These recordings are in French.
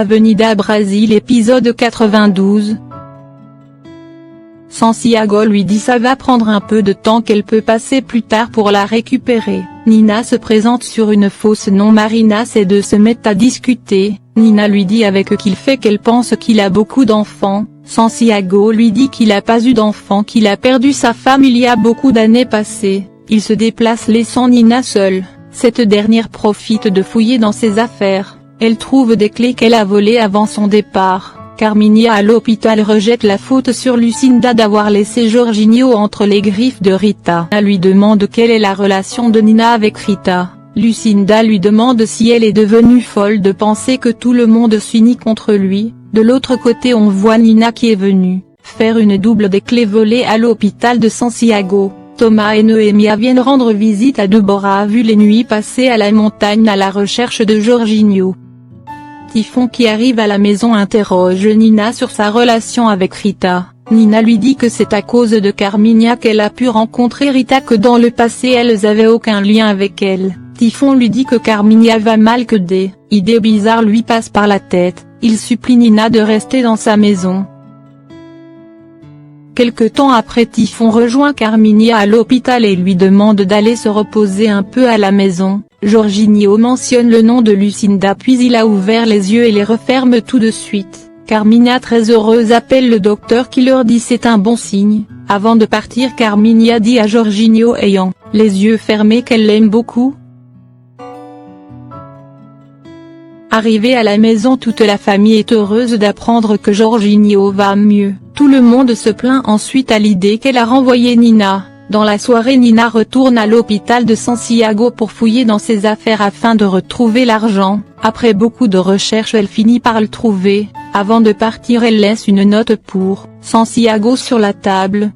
Avenida Brasil épisode 92. Santiago lui dit ça va prendre un peu de temps qu'elle peut passer plus tard pour la récupérer. Nina se présente sur une fausse nom Marina, ces deux se mettent à discuter. Nina lui dit avec qu'il fait qu'elle pense qu'il a beaucoup d'enfants. Santiago lui dit qu'il n'a pas eu d'enfants, qu'il a perdu sa femme il y a beaucoup d'années passées. Il se déplace laissant Nina seule. Cette dernière profite de fouiller dans ses affaires. Elle trouve des clés qu'elle a volées avant son départ. Carminha à l'hôpital rejette la faute sur Lucinda d'avoir laissé Jorginho entre les griffes de Rita. Elle lui demande quelle est la relation de Nina avec Rita. Lucinda lui demande si elle est devenue folle de penser que tout le monde s'unit contre lui. De l'autre côté on voit Nina qui est venue faire une double des clés volées à l'hôpital de Santiago. Thomas et Noémia viennent rendre visite à Deborah vu les nuits passées à la montagne à la recherche de Jorginho. Typhon qui arrive à la maison interroge Nina sur sa relation avec Rita. Nina lui dit que c'est à cause de Carminha qu'elle a pu rencontrer Rita, que dans le passé elles avaient aucun lien avec elle. Typhon lui dit que Carminha va mal, que des idées bizarres lui passent par la tête. Il supplie Nina de rester dans sa maison. Quelque temps après, Typhon rejoint Carminha à l'hôpital et lui demande d'aller se reposer un peu à la maison. Jorginho mentionne le nom de Lucinda puis il a ouvert les yeux et les referme tout de suite. Carminha très heureuse appelle le docteur qui leur dit c'est un bon signe. Avant de partir, Carminha dit à Jorginho ayant les yeux fermés qu'elle l'aime beaucoup. Arrivée à la maison, toute la famille est heureuse d'apprendre que Jorginho va mieux. Tout le monde se plaint ensuite à l'idée qu'elle a renvoyé Nina. Dans la soirée, Nina retourne à l'hôpital de Santiago pour fouiller dans ses affaires afin de retrouver l'argent. Après beaucoup de recherches, elle finit par le trouver. Avant de partir, elle laisse une note pour Santiago sur la table.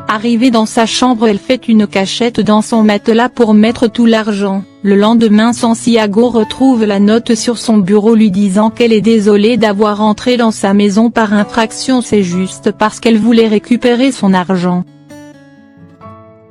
Arrivée dans sa chambre, elle fait une cachette dans son matelas pour mettre tout l'argent. Le lendemain, Santiago retrouve la note sur son bureau lui disant qu'elle est désolée d'avoir entré dans sa maison par infraction, c'est juste parce qu'elle voulait récupérer son argent.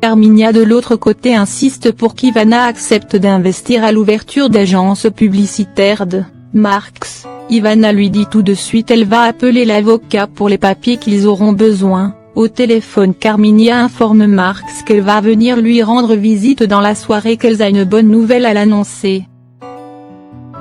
Carminha de l'autre côté insiste pour qu'Ivana accepte d'investir à l'ouverture d'agences publicitaires de Marx. Ivana lui dit tout de suite elle va appeler l'avocat pour les papiers qu'ils auront besoin. Au téléphone, Carminha informe Marx qu'elle va venir lui rendre visite dans la soirée, qu'elle a une bonne nouvelle à l'annoncer.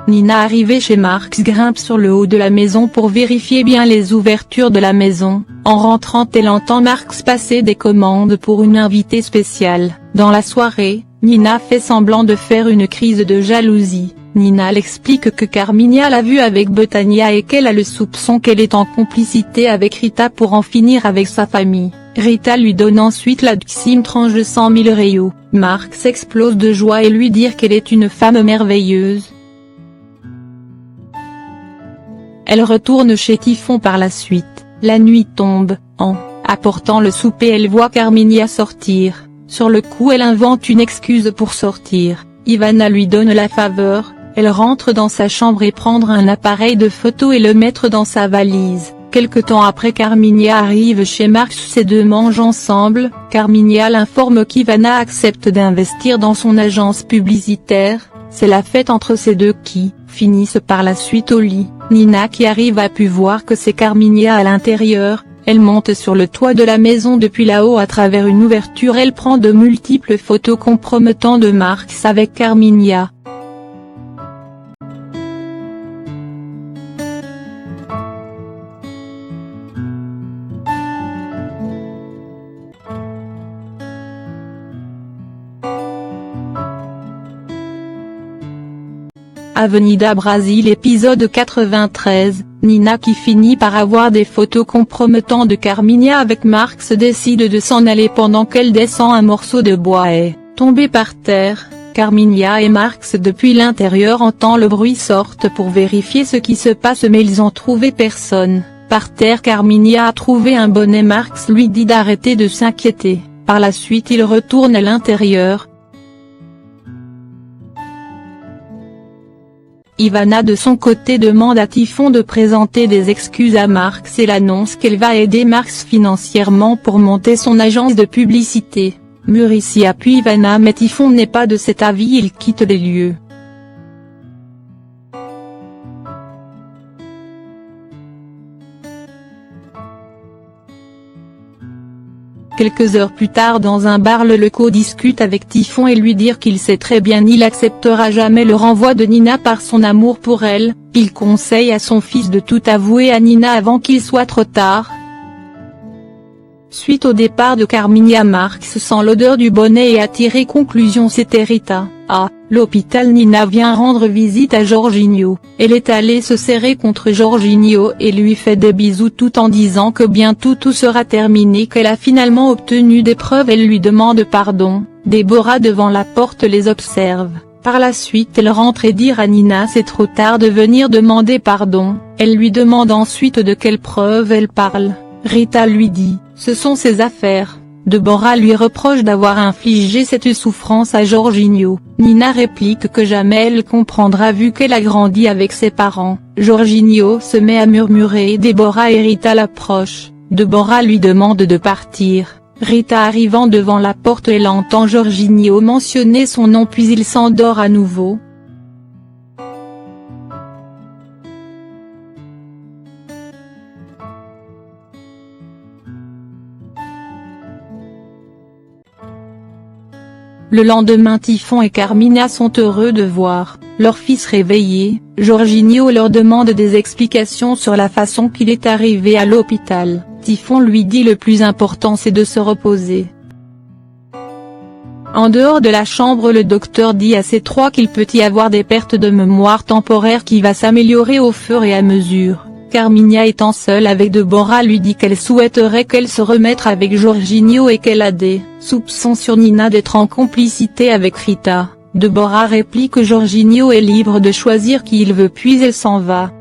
Nina arrivée chez Marx grimpe sur le haut de la maison pour vérifier bien les ouvertures de la maison. En rentrant, elle entend Marx passer des commandes pour une invitée spéciale. Dans la soirée, Nina fait semblant de faire une crise de jalousie. Nina l'explique que Carminha l'a vue avec Betania et qu'elle a le soupçon qu'elle est en complicité avec Rita pour en finir avec sa famille. Rita lui donne ensuite la duxime tranche de 100 000 reaux. Marx explose de joie et lui dit qu'elle est une femme merveilleuse. Elle retourne chez Typhon par la suite. La nuit tombe. En apportant le souper, elle voit Carminha sortir. Sur le coup, elle invente une excuse pour sortir. Ivana lui donne la faveur. Elle rentre dans sa chambre et prendre un appareil de photo et le mettre dans sa valise. Quelque temps après, Carminha arrive chez Marx, ces deux mangent ensemble. Carminha l'informe qu'Ivana accepte d'investir dans son agence publicitaire. C'est la fête entre ces deux qui finissent par la suite au lit. Nina qui arrive a pu voir que c'est Carminha à l'intérieur. Elle monte sur le toit de la maison depuis là-haut à travers une ouverture. Elle prend de multiples photos compromettant de Marx avec Carminha. Avenida Brasil épisode 93, Nina qui finit par avoir des photos compromettant de Carminha avec Marx décide de s'en aller pendant qu'elle descend un morceau de bois est tombé par terre. Carminha et Marx depuis l'intérieur entendent le bruit sortent pour vérifier ce qui se passe mais ils ont trouvé personne. Par terre, Carminha a trouvé un bonnet. Marx lui dit d'arrêter de s'inquiéter. Par la suite il retourne à l'intérieur. Ivana de son côté demande à Typhon de présenter des excuses à Marx et l'annonce qu'elle va aider Marx financièrement pour monter son agence de publicité. Muricy appuie Ivana mais Typhon n'est pas de cet avis, il quitte les lieux. Quelques heures plus tard dans un bar le co-discute avec Typhon et lui dire qu'il sait très bien il acceptera jamais le renvoi de Nina par son amour pour elle, il conseille à son fils de tout avouer à Nina avant qu'il soit trop tard. Suite au départ de Carmina, Marx sent l'odeur du bonnet et a tiré conclusion. C'était Rita. À l'hôpital, Nina vient rendre visite à Jorginho. Elle est allée se serrer contre Jorginho et lui fait des bisous tout en disant que bientôt tout sera terminé, qu'elle a finalement obtenu des preuves. Elle lui demande pardon. Déborah devant la porte les observe. Par la suite elle rentre et dit à Nina c'est trop tard de venir demander pardon. Elle lui demande ensuite de quelles preuves elle parle. Rita lui dit, ce sont ses affaires. Déborah lui reproche d'avoir infligé cette souffrance à Jorginho. Nina réplique que jamais elle comprendra vu qu'elle a grandi avec ses parents. Jorginho se met à murmurer et Déborah et Rita l'approchent. Déborah lui demande de partir. Rita arrivant devant la porte elle entend Jorginho mentionner son nom puis il s'endort à nouveau. Le lendemain Typhon et Carmina sont heureux de voir leur fils réveillé. Jorginho leur demande des explications sur la façon qu'il est arrivé à l'hôpital. Typhon lui dit le plus important c'est de se reposer. En dehors de la chambre le docteur dit à ces trois qu'il peut y avoir des pertes de mémoire temporaires qui va s'améliorer au fur et à mesure. Carmina étant seule avec Déborah lui dit qu'elle souhaiterait qu'elle se remette avec Jorginho et qu'elle a des soupçons sur Nina d'être en complicité avec Rita. Déborah réplique que Jorginho est libre de choisir qui il veut puis elle s'en va.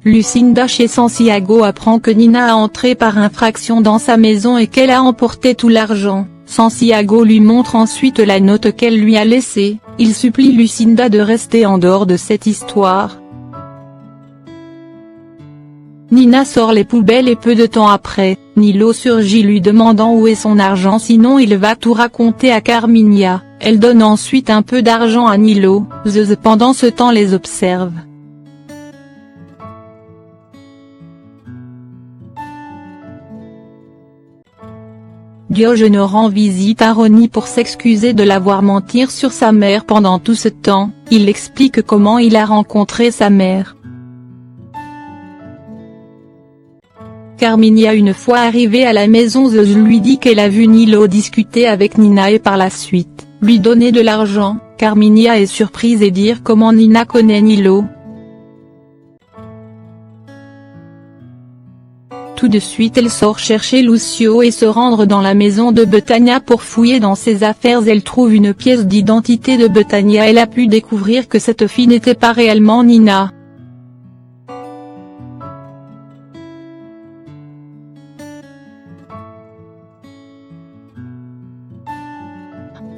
Lucinda chez Santiago apprend que Nina a entré par infraction dans sa maison et qu'elle a emporté tout l'argent. Santiago lui montre ensuite la note qu'elle lui a laissée. Il supplie Lucinda de rester en dehors de cette histoire. Nina sort les poubelles et peu de temps après, Nilo surgit lui demandant où est son argent sinon il va tout raconter à Carmina. Elle donne ensuite un peu d'argent à Nilo. Zeus pendant ce temps les observe. Diogène rend visite à Ronnie pour s'excuser de l'avoir menti sur sa mère pendant tout ce temps. Il explique comment il a rencontré sa mère. Carmina une fois arrivée à la maison Zeus lui dit qu'elle a vu Nilo discuter avec Nina et par la suite, lui donner de l'argent. Carmina est surprise et dire comment Nina connaît Nilo. Tout de suite elle sort chercher Lucio et se rendre dans la maison de Betania pour fouiller dans ses affaires. Elle trouve une pièce d'identité de Betania. Elle a pu découvrir que cette fille n'était pas réellement Nina.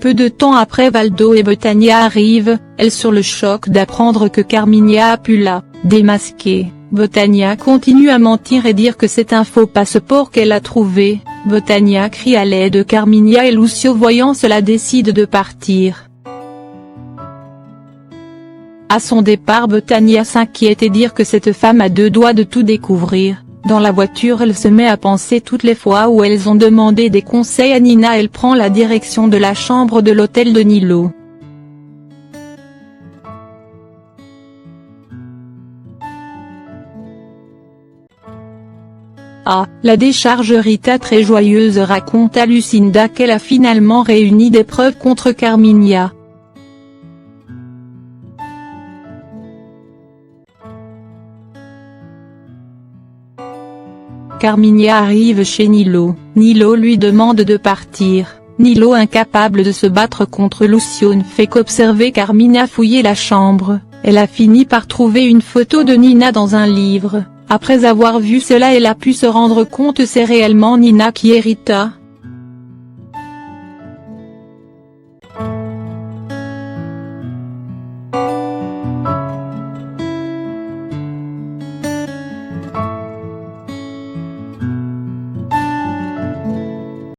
Peu de temps après Valdo et Betania arrivent, elle sur le choc d'apprendre que Carmina a pu la démasquer. Betania continue à mentir et dire que c'est un faux passeport qu'elle a trouvé. Betania crie à l'aide. Carmina et Lucio voyant cela décident de partir. À son départ Betania s'inquiète et dire que cette femme a deux doigts de tout découvrir. Dans la voiture elle se met à penser toutes les fois où elles ont demandé des conseils à Nina. Elle prend la direction de la chambre de l'hôtel de Nilo. À la décharge Rita très joyeuse raconte à Lucinda qu'elle a finalement réuni des preuves contre Carmina. Carmina arrive chez Nilo. Nilo lui demande de partir. Nilo incapable de se battre contre Lucio ne fait qu'observer Carmina fouiller la chambre. Elle a fini par trouver une photo de Nina dans un livre. Après avoir vu cela elle a pu se rendre compte c'est réellement Nina qui est Rita.